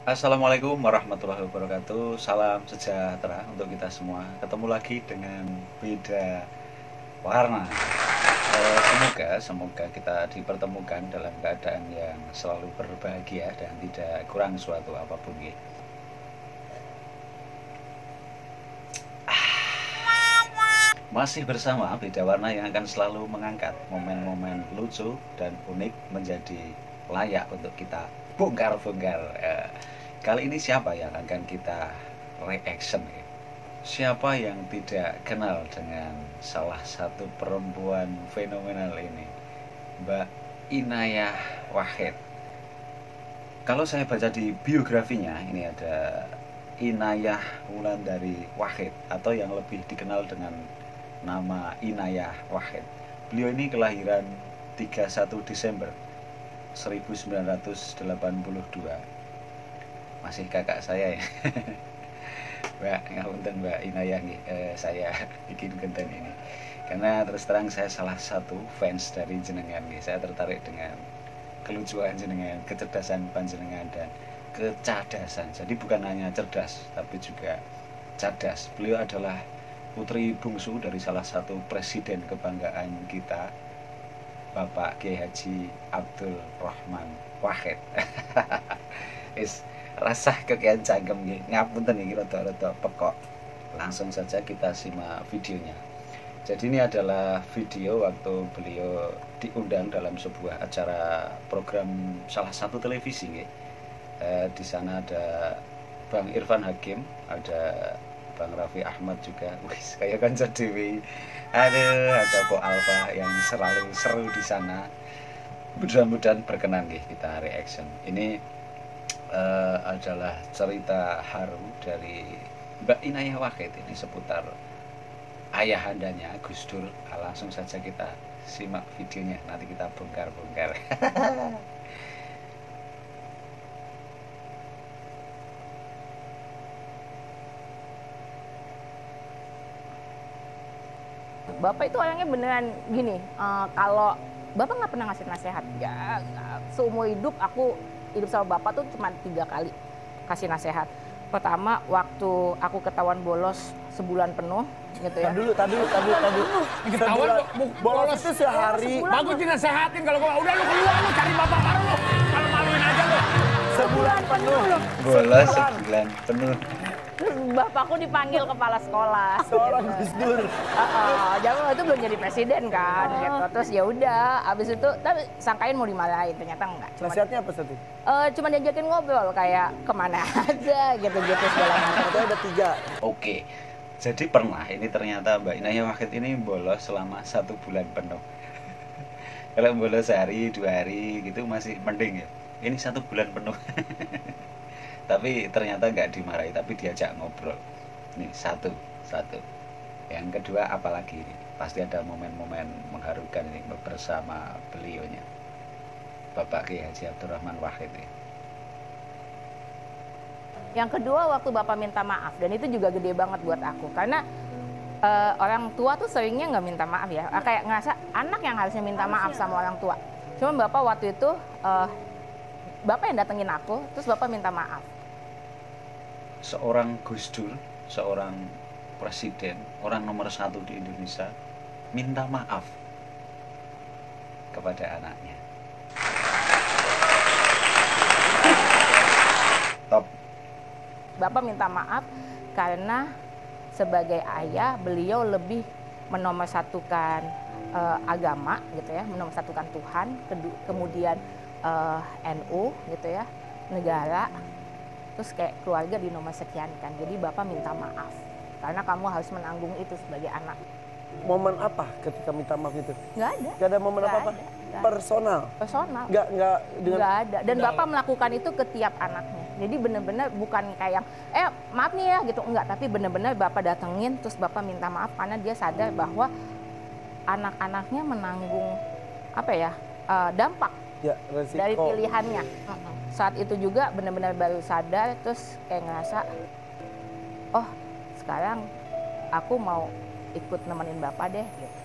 Assalamualaikum warahmatullahi wabarakatuh. Salam sejahtera untuk kita semua. Ketemu lagi dengan beda warna. Semoga kita dipertemukan dalam keadaan yang selalu berbahagia dan tidak kurang suatu apapun. Masih bersama beda warna yang akan selalu mengangkat momen-momen lucu dan unik menjadi layak untuk kita bongkar-bongkar. Kali ini siapa yang akan kita reaction? Siapa yang tidak kenal dengan salah satu perempuan fenomenal ini, Mbak Inayah Wahid. Kalau saya baca di biografinya, ini ada Inayah Wulandari Wahid atau yang lebih dikenal dengan nama Inayah Wahid. Beliau ini kelahiran 31 Desember 1982. Masih kakak saya ya. Mbak, ngapunten Mbak Inayah saya bikin konten ini karena terus terang saya salah satu fans dari jenengan. Saya tertarik dengan kelucuan jenengan, kecerdasan panjenengan dan kecerdasan. Jadi bukan hanya cerdas tapi juga cerdas. Beliau adalah putri bungsu dari salah satu presiden kebanggaan kita, Bapak Kiai Haji Abdul Rahman Wahid. Rasa kekian cangkem nggih. Ngapunten iki rada-rada pekok. Langsung saja kita simak videonya. Jadi ini adalah video waktu beliau diundang dalam sebuah acara program salah satu televisi nggih. Di sana ada Bang Irfan Hakim, ada Bang Raffi Ahmad juga. Wis kayak kanca dhewe. Aduh, ada Ko Alfa yang selalu seru di sana. Mudah-mudahan berkenan nggih kita reaction. Ini adalah cerita haru dari Mbak Inayah Wahid ini seputar ayahandanya Gus Dur. Langsung saja kita simak videonya, nanti kita bongkar-bongkar. Bapak itu orangnya beneran gini, kalau Bapak nggak pernah ngasih nasihat, ya seumur hidup aku hidup sama Bapak tuh cuma 3 kali kasih nasihat. Pertama waktu aku ketahuan bolos sebulan penuh gitu ya. Tadi. Ketahuan bolos itu sehari. Bagus dinasehatin kalau gua udah lu keluar lu cari bapak baru lu. Kalau maluin aja lu. Sebulan penuh. Bolos sebulan penuh. Terus bapakku dipanggil kepala sekolah. Seorang Gus Dur. Jangan itu belum jadi presiden kan gitu. Terus ya udah, abis itu tapi sangkain mau dimarahin, ternyata enggak. Nasihatnya apa tadi? Cuma diajakin ngobrol kayak kemana aja gitu-gitu segala macam. Itu ada 3. Oke. Jadi pernah ini ternyata Mbak Inayah Wahid ini bolos selama 1 bulan penuh. Kalau bolos sehari 2 hari gitu masih mending ya. Ini 1 bulan penuh. Tapi ternyata nggak dimarahi, tapi diajak ngobrol. Nih satu. Yang kedua apalagi ini? Pasti ada momen-momen mengharukan ini bersama beliaunya, Bapak Kiai Haji Abdul Rahman Wahid ini. Yang kedua waktu Bapak minta maaf, dan itu juga gede banget buat aku karena orang tua tuh seringnya nggak minta maaf ya, kayak ngerasa anak yang harusnya minta maaf sama orang tua. Cuma Bapak waktu itu Bapak yang datengin aku, terus Bapak minta maaf. Seorang Gus Dur, seorang presiden, orang nomor 1 di Indonesia, minta maaf kepada anaknya. Top. Bapak minta maaf karena sebagai ayah beliau lebih menomorsatukan agama gitu ya, menomorsatukan Tuhan, kemudian NU gitu ya, negara, terus kayak keluarga dinomorsekiankan. Jadi Bapak minta maaf karena kamu harus menanggung itu sebagai anak. Momen apa ketika minta maaf itu? Nggak ada. Nggak ada momen apa-apa? Personal? Personal. Nggak dengan... Nggak ada. Dan Bapak melakukan itu ke tiap anaknya. Jadi benar-benar bukan kayak maaf nih ya gitu, enggak, tapi benar-benar Bapak datengin terus Bapak minta maaf karena dia sadar bahwa anak-anaknya menanggung dampak Ya, resiko. dari pilihannya. Saat itu juga benar-benar baru sadar, terus kayak ngerasa, oh sekarang aku mau ikut nemenin Bapak deh gitu.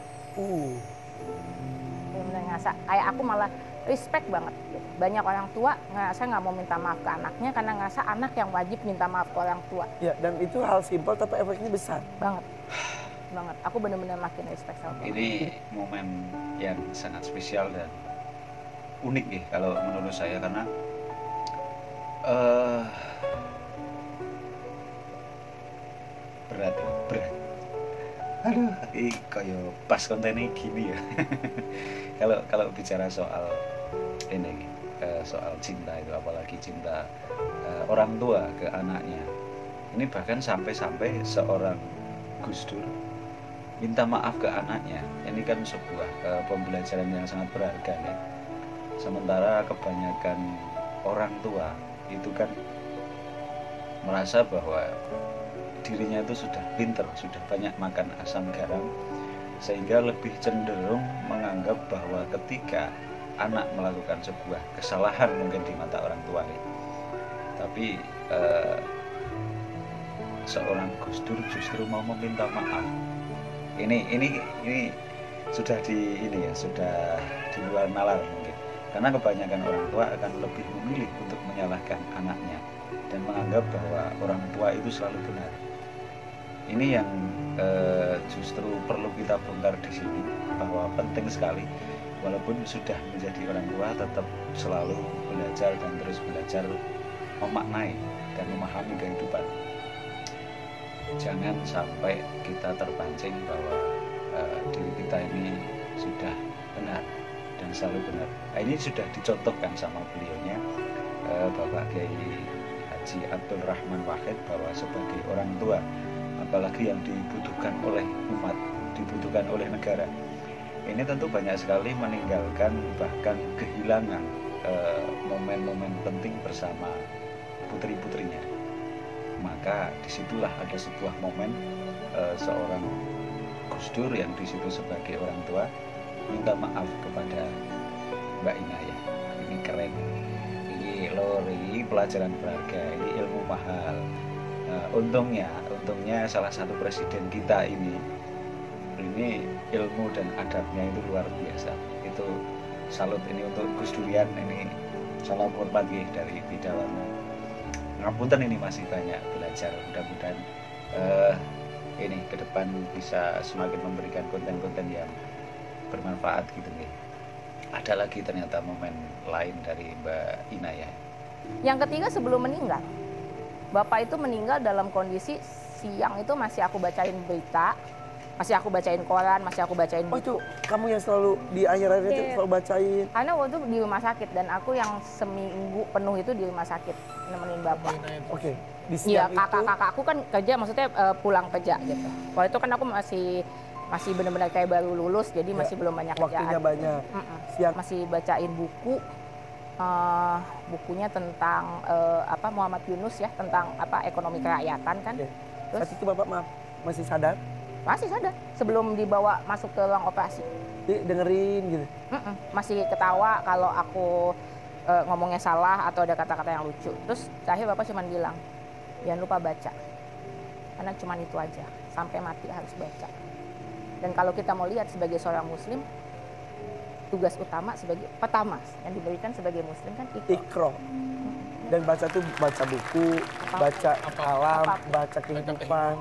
Benar-benar ngerasa kayak aku malah respect banget. Gitu. Banyak orang tua ngerasa nggak mau minta maaf ke anaknya karena ngerasa anak yang wajib minta maaf ke orang tua. Ya, dan itu hal simpel tapi efeknya besar. Banget, banget. Aku benar-benar makin respect sama Bapak. Ini momen yang sangat spesial dan unik nih kalau menurut saya karena berat. Aduh, ini kayak pas kontennya gini ya. Kalau bicara soal ini, soal cinta itu, apalagi cinta orang tua ke anaknya. Ini bahkan sampai seorang Gus Dur minta maaf ke anaknya. Ini kan sebuah pembelajaran yang sangat berharga nih. Sementara kebanyakan orang tua itu kan merasa bahwa dirinya itu sudah pinter, sudah banyak makan asam garam, sehingga lebih cenderung menganggap bahwa ketika anak melakukan sebuah kesalahan mungkin di mata orang tua nih, tapi seorang Gus Dur justru mau meminta maaf. Ini sudah sudah di luar nalar mungkin. Karena kebanyakan orang tua akan lebih memilih untuk menyalahkan anaknya dan menganggap bahwa orang tua itu selalu benar. Ini yang justru perlu kita bongkar di sini, bahwa penting sekali walaupun sudah menjadi orang tua tetap selalu belajar dan terus belajar memaknai dan memahami kehidupan. Jangan sampai kita terpancing bahwa diri kita ini sudah benar dan selalu benar. Nah, ini sudah dicontohkan sama beliaunya, Bapak Kiai Haji Abdul Rahman Wahid, bahwa sebagai orang tua, apalagi yang dibutuhkan oleh umat, dibutuhkan oleh negara, ini tentu banyak sekali meninggalkan bahkan kehilangan momen-momen penting bersama putri-putrinya. Maka disitulah ada sebuah momen seorang Gus Dur yang disitu sebagai orang tua minta maaf kepada Mbak Inayah. Ini keren, ini lor, ini pelajaran berharga, ini ilmu mahal. Untungnya salah satu presiden kita ini ilmu dan adabnya itu luar biasa. Itu salut ini untuk Gus Durian, ini salam hormat dari bidawana. Ngapunten, ini masih banyak belajar, mudah-mudahan ini ke depan bisa semakin memberikan konten-konten yang bermanfaat gitu nih. Ada lagi ternyata momen lain dari Mbak Inayah. Yang ketiga, sebelum meninggal, Bapak itu meninggal dalam kondisi siang itu masih aku bacain berita, masih aku bacain koran, masih aku bacain buku. Oh, itu kamu yang selalu di akhir-akhir itu selalu bacain? Karena waktu itu di rumah sakit dan aku yang seminggu penuh itu di rumah sakit nemenin Bapak. Oke, di Iya, siang itu. kakak-kakak aku kan kerja, maksudnya pulang kerja gitu. Waktu itu kan aku masih benar-benar kayak baru lulus, jadi masih belum banyak kerjaan. Waktunya banyak. Siang. Masih bacain buku, bukunya tentang Muhammad Yunus ya, tentang ekonomi kerakyatan kan. Oke. Terus Saat itu Bapak maaf, masih sadar? masih sadar sebelum dibawa masuk ke ruang operasi. Dengerin gitu? Masih ketawa kalau aku ngomongnya salah atau ada kata-kata yang lucu. Terus terakhir Bapak cuma bilang, jangan lupa baca. Karena cuma itu aja, sampai mati harus baca. Dan kalau kita mau lihat sebagai seorang muslim, tugas utama pertama yang diberikan sebagai muslim kan Iqra. Dan baca tuh baca buku, baca alam, baca kehidupan.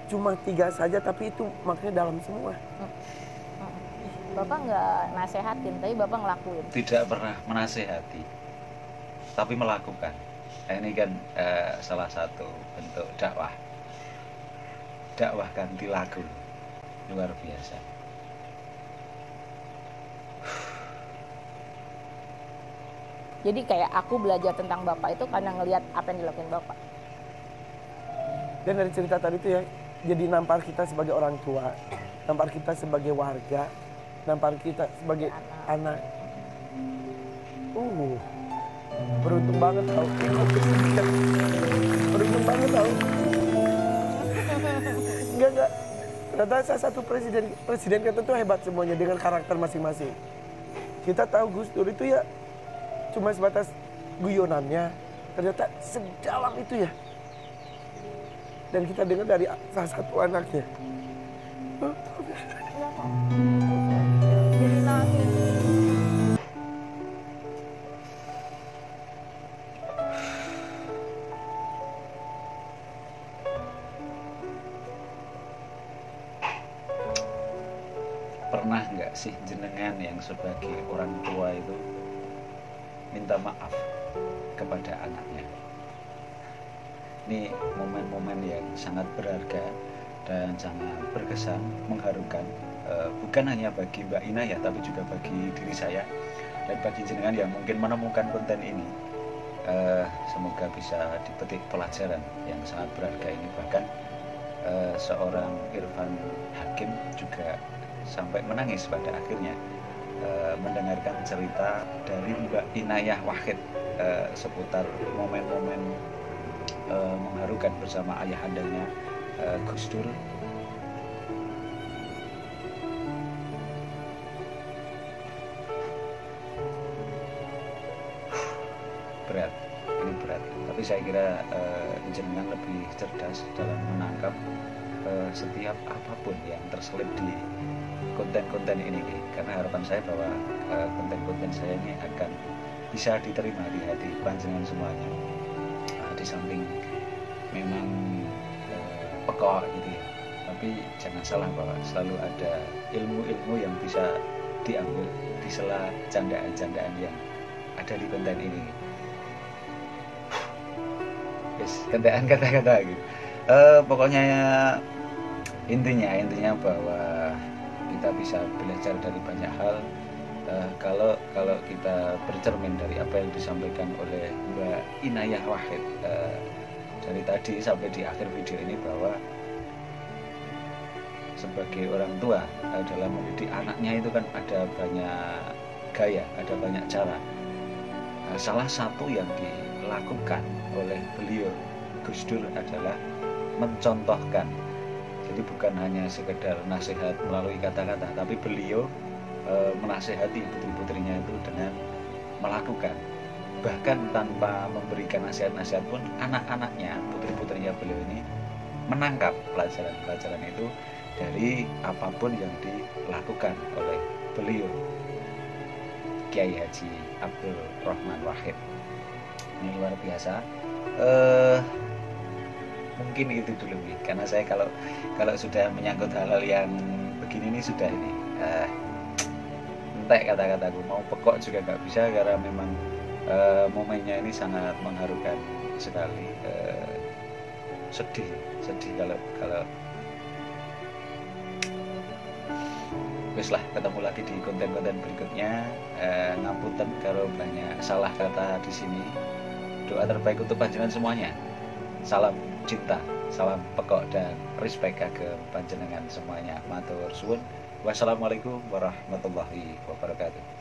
Cuma 3 saja tapi itu makanya dalam semua. Bapak nggak nasehatin, tapi Bapak ngelakuin. Tidak pernah menasehati, tapi melakukan. Nah, ini kan salah satu bentuk dakwah. Dakwah ganti lagu, luar biasa. Jadi kayak aku belajar tentang Bapak itu karena ngelihat apa yang dilakuin Bapak. Dan dari cerita tadi itu ya, jadi nampar kita sebagai orang tua, nampar kita sebagai warga, nampar kita sebagai anak. Beruntung banget tau. Beruntung banget tau. Enggak. Ternyata salah satu presiden kita tuh hebat semuanya dengan karakter masing-masing. Kita tahu Gus Dur itu ya cuma sebatas guyonannya, ternyata sedalam itu ya. Dan kita dengar dari salah satu anaknya. gak sih jenengan yang sebagai orang tua itu minta maaf kepada anaknya? Ini momen-momen yang sangat berharga dan sangat berkesan, mengharukan, bukan hanya bagi Mbak Ina ya, tapi juga bagi diri saya dan bagi jenengan yang mungkin menemukan konten ini. Semoga bisa dipetik pelajaran yang sangat berharga ini. Bahkan seorang Irfan Hakim juga sampai menangis pada akhirnya mendengarkan cerita dari Mbak Inayah Wahid seputar momen-momen mengharukan bersama ayahandanya Gus Dur. Berat, ini berat. Tapi saya kira jenengan lebih cerdas dalam menangkap setiap apapun yang terselip di konten-konten ini, karena harapan saya bahwa konten-konten saya ini akan bisa diterima di hati panjenengan semuanya. Di samping memang pekok gitu ya, tapi jangan salah bahwa selalu ada ilmu-ilmu yang bisa diambil di sela candaan-candaan yang ada di konten ini. Kentaan kata-kata gitu. Pokoknya intinya bahwa kita bisa belajar dari banyak hal kalau kita bercermin dari apa yang disampaikan oleh Mbak Inayah Wahid dari tadi sampai di akhir video ini, bahwa sebagai orang tua dalam mendidik anaknya itu kan ada banyak gaya, ada banyak cara. Salah satu yang dilakukan oleh beliau Gus Dur adalah mencontohkan. Jadi bukan hanya sekedar nasihat melalui kata-kata, tapi beliau menasehati putri-putrinya itu dengan melakukan. Bahkan tanpa memberikan nasihat-nasihat pun anak-anaknya, putri-putrinya beliau ini menangkap pelajaran-pelajaran itu dari apapun yang dilakukan oleh beliau Kiai Haji Abdul Rahman Wahid. Ini luar biasa. Mungkin itu dulu, karena saya kalau sudah menyangkut hal-hal yang begini ini sudah ini entek kata-kataku, mau pekok juga nggak bisa, karena memang momennya ini sangat mengharukan sekali. Sedih kalau wis lah, ketemu lagi di konten-konten berikutnya. Ngapunten kalau banyak salah kata di sini. Doa terbaik untuk panjenengan semuanya. Salam cinta, salam pekok dan respect ke panjenengan semuanya. Matur suwun. Wassalamualaikum warahmatullahi wabarakatuh.